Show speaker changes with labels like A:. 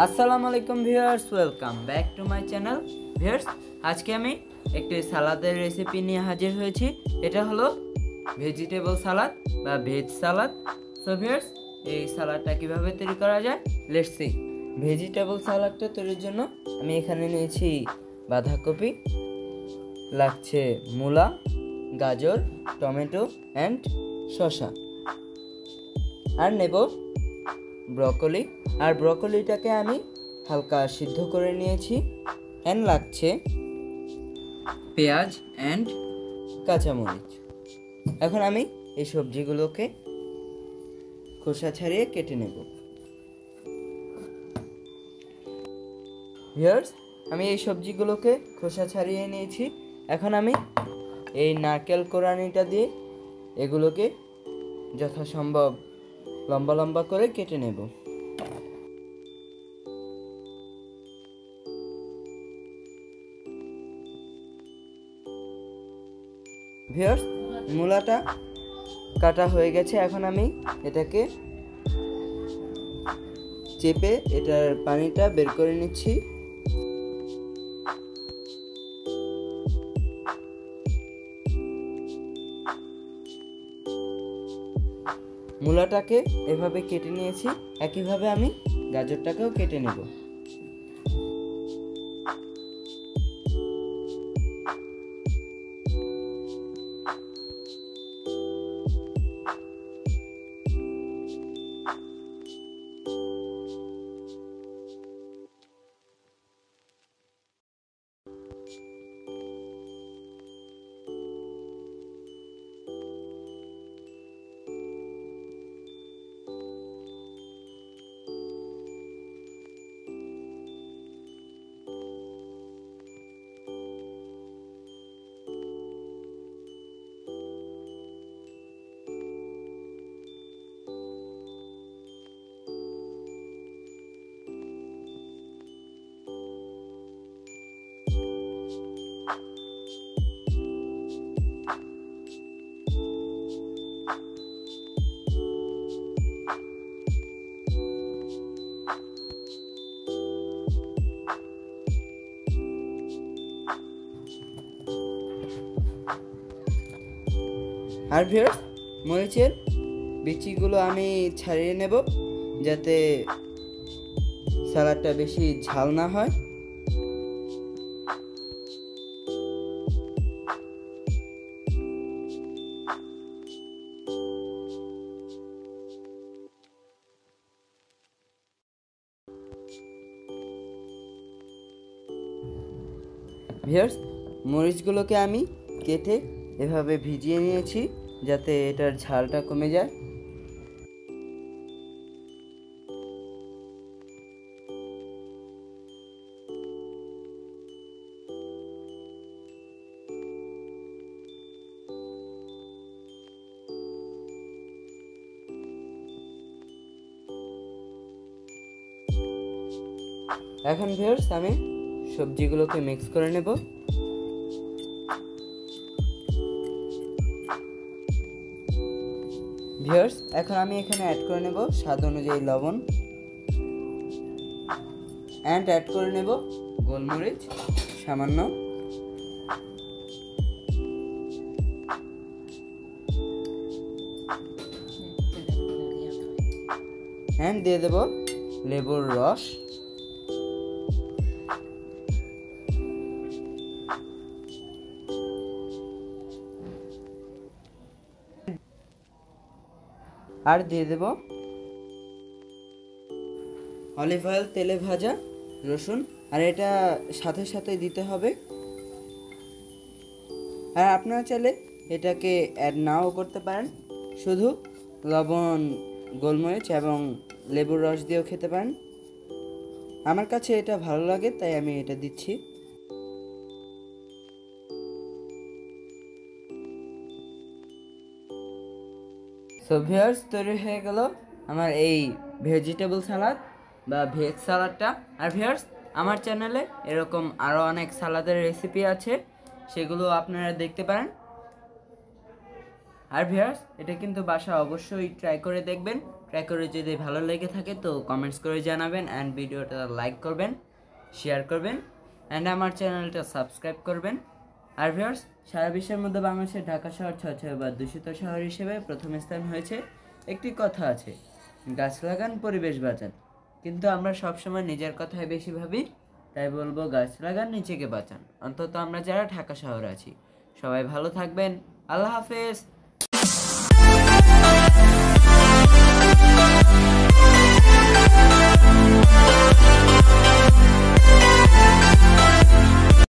A: আসসালামু আলাইকুম viewers, welcome back to my channel. Viewers, আজকে আমি একটি সালাদের রেসিপি নিয়ে হাজির হয়েছি। এটা হলো ভেজিটেবল সালাদ বা ভেজ সালাদ। সো ভিউয়ার্স, এই সালাদটা কিভাবে তৈরি করা যায়, লেটস সি। ভেজিটেবল সালাদটা তৈরির জন্য আমি এখানে নিয়েছি বাঁধাকপি, লাগছে মূলা, গাজর, টমেটো অ্যান্ড শসা, আর নেব ব্রকলি। আর ব্রকলিটাকে আমি হালকা সিদ্ধ করে নিয়েছি। অ্যান্ড লাগছে পেঁয়াজ অ্যান্ড কাঁচামরিচ। এখন আমি এই সবজিগুলোকে খোসা ছাড়িয়ে কেটে নেব। ভিউয়ার্স, আমি এই সবজিগুলোকে খোসা ছাড়িয়ে নিয়েছি। এখন আমি এই নারকেল কোরানিটা দিয়ে এগুলোকে যথাসম্ভব লম্বা লম্বা করে কেটে নেব। ভিউয়ার্স, মূলাটা কাটা হয়ে গেছে। এখন আমি এটাকে চেপে এটার পানিটা বের করে নিচ্ছি। মূলাটাকে এভাবে কেটে নিয়েছি। একইভাবে আমি গাজরটাকেও কেটে নেব। আর ভিউয়ার্স, মরিচের বিচিগুলো আমি ছাড়িয়ে নেব যাতে সালাডটা বেশি ঝাল না হয়। ভিউয়ার্স, মরিচগুলোকে আমি কেটে এভাবে ভিজিয়ে নিয়েছি যাতে এটার ঝালটা কমে যায়। এখন ভিউয়ার্স, আমি সবজিগুলোকে মিক্স করে নেব। ভিউয়ার্স, এখন আমি এখানে অ্যাড করে নেব স্বাদ অনুযায়ী লবণ, অ্যান্ড অ্যাড করে নেব গোলমরিচ সামান্য, অ্যান্ড দিয়ে দেব লেবুর রস। আর দিয়ে দেব অলিভ অয়েল, তেলে ভাজা রসুন। আর এটা সাথে সাথে দিতে হবে। আর আপনারা চাইলে এটাকে অ্যাড নাও করতে পারেন, শুধু লবণ, গোলমরিচ এবং লেবুর রস দিয়েও খেতে পারেন। আমার কাছে এটা ভালো লাগে তাই আমি এটা দিচ্ছি। সো ভিউয়ার্স, তৈরি হয়ে গেল আমার এই ভেজিটেবল সালাদ বা ভেজ সালাদটা। আর ভিউয়ার্স, আমার চ্যানেলে এরকম আরও অনেক সালাদের রেসিপি আছে, সেগুলো আপনারা দেখতে পারেন। আর ভিউয়ার্স, এটা কিন্তু বাসা অবশ্যই ট্রাই করে দেখবেন। ট্রাই করে যদি ভালো লেগে থাকে তো কমেন্টস করে জানাবেন, অ্যান্ড ভিডিওটা লাইক করবেন, শেয়ার করবেন, অ্যান্ড আমার চ্যানেলটা সাবস্ক্রাইব করবেন। আর ভিউয়ার্স, সারা বিশ্বের মধ্যে বাংলাদেশের ঢাকা শহর 6 বা দূষিত শহর হিসেবে প্রথম স্থান হয়েছে। একটি কথা আছে, গাছ লাগান পরিবেশ বাঁচান, কিন্তু আমরা সবসময় নিজের কথাই বেশি ভাবি। তাই বলবো, গাছ লাগান, নিজেকে বাঁচান, অন্তত আমরা যারা ঢাকা শহরে আছি। সবাই ভালো থাকবেন। আল্লাহ হাফেজ।